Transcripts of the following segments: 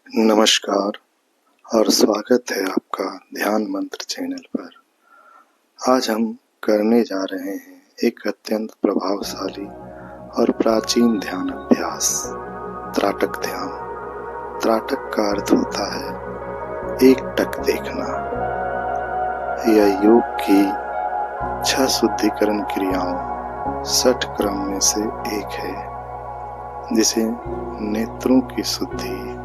नमस्कार और स्वागत है आपका ध्यान मंत्र चैनल पर। आज हम करने जा रहे हैं एक अत्यंत प्रभावशाली और प्राचीन ध्यान अभ्यास, त्राटक ध्यान। त्राटक का अर्थ होता है एक टक देखना। यह योग की 6 शुद्धिकरण क्रियाओं 60 क्रम में से एक है, जिसे नेत्रों की शुद्धि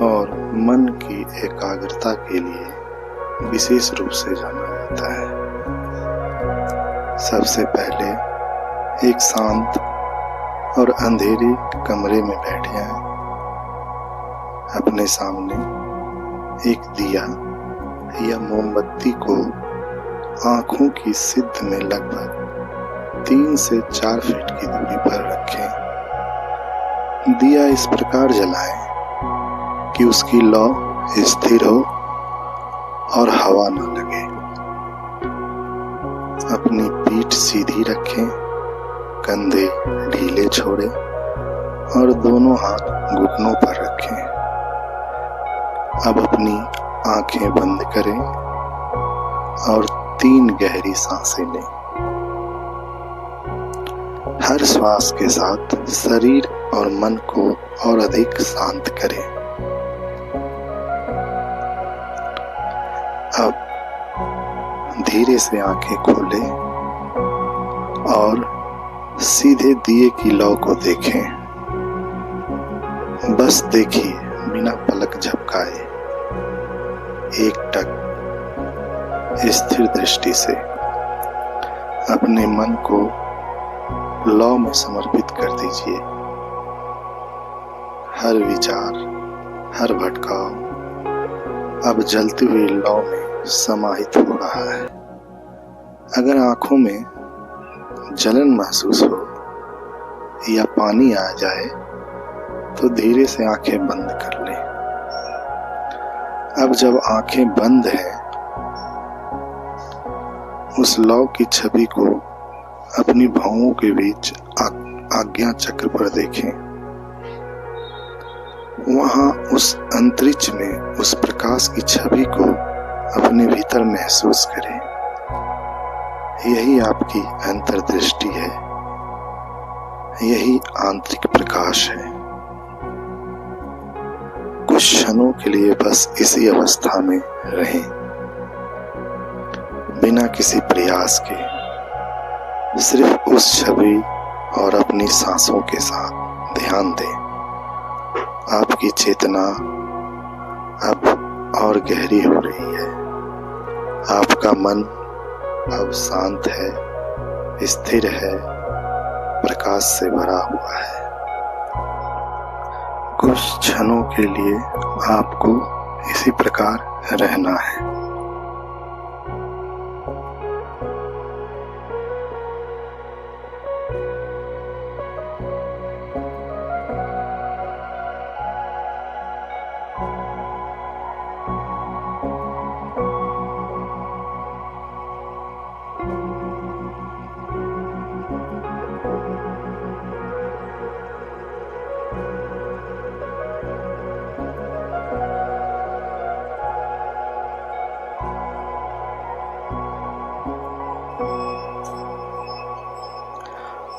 और मन की एकाग्रता के लिए विशेष रूप से जाना जाता है। सबसे पहले एक शांत और अंधेरे कमरे में बैठ जाएं। अपने सामने एक दिया या मोमबत्ती को आंखों की सिद्ध में लगभग 3 से 4 फीट की दूरी पर रखें। दिया इस प्रकार जलाएं कि उसकी लौ स्थिर हो और हवा न लगे। अपनी पीठ सीधी रखें, कंधे ढीले छोड़ें और दोनों हाथ घुटनों पर रखें। अब अपनी आंखें बंद करें और 3 गहरी सांसें लें। हर श्वास के साथ शरीर और मन को और अधिक शांत करें। अब धीरे से आंखें खोलें और सीधे दिए की लौ को देखें। बस देखिए, बिना पलक झपकाए, एक टक स्थिर दृष्टि से अपने मन को लौ में समर्पित कर दीजिए। हर विचार, हर भटकाव अब जलती हुई लौ में समाहित हो रहा है। अगर आंखों में जलन महसूस हो या पानी आ जाए तो धीरे से आंखें बंद कर लें। अब जब आंखें बंद हैं, उस लौ की छवि को अपनी भौहों के बीच आज्ञा चक्र पर देखें। वहां उस अंतरिक्ष में उस प्रकाश की छवि को अपने भीतर महसूस करें। यही आपकी अंतर्दृष्टि है, यही आंतरिक प्रकाश है। कुछ क्षणों के लिए बस इसी अवस्था में रहें, बिना किसी प्रयास के। सिर्फ उस छवि और अपनी सांसों के साथ ध्यान दें। आपकी चेतना अब और गहरी हो रही है। आपका मन अब शांत है, स्थिर है, प्रकाश से भरा हुआ है। कुछ क्षणों के लिए आपको इसी प्रकार रहना है।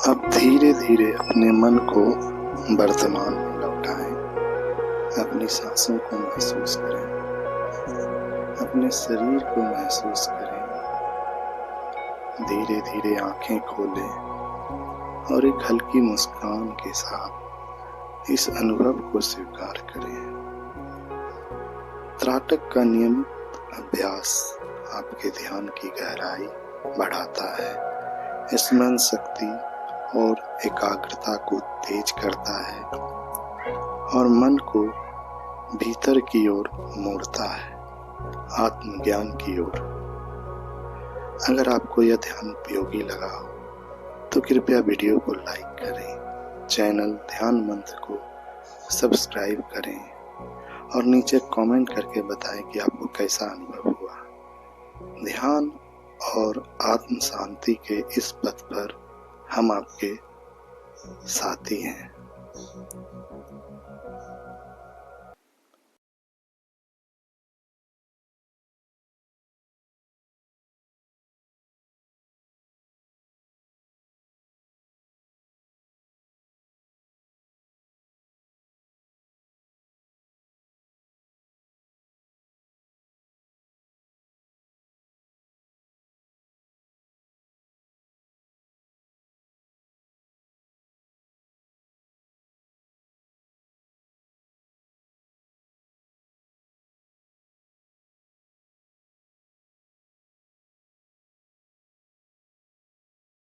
अब धीरे धीरे अपने मन को वर्तमान में लौटाएं। अपनी सांसों को महसूस करें, अपने शरीर को महसूस करें। धीरे धीरे आंखें खोलें और एक हल्की मुस्कान के साथ इस अनुभव को स्वीकार करें। त्राटक का नियमित अभ्यास आपके ध्यान की गहराई बढ़ाता है, स्मरण शक्ति और एकाग्रता को तेज करता है और मन को भीतर की ओर मोड़ता है, आत्मज्ञान की ओर। अगर आपको यह ध्यान उपयोगी लगा हो तो कृपया वीडियो को लाइक करें, चैनल ध्यान मंत्र को सब्सक्राइब करें और नीचे कमेंट करके बताएं कि आपको कैसा अनुभव हुआ। ध्यान और आत्म शांति के इस पथ पर हम आपके साथी हैं।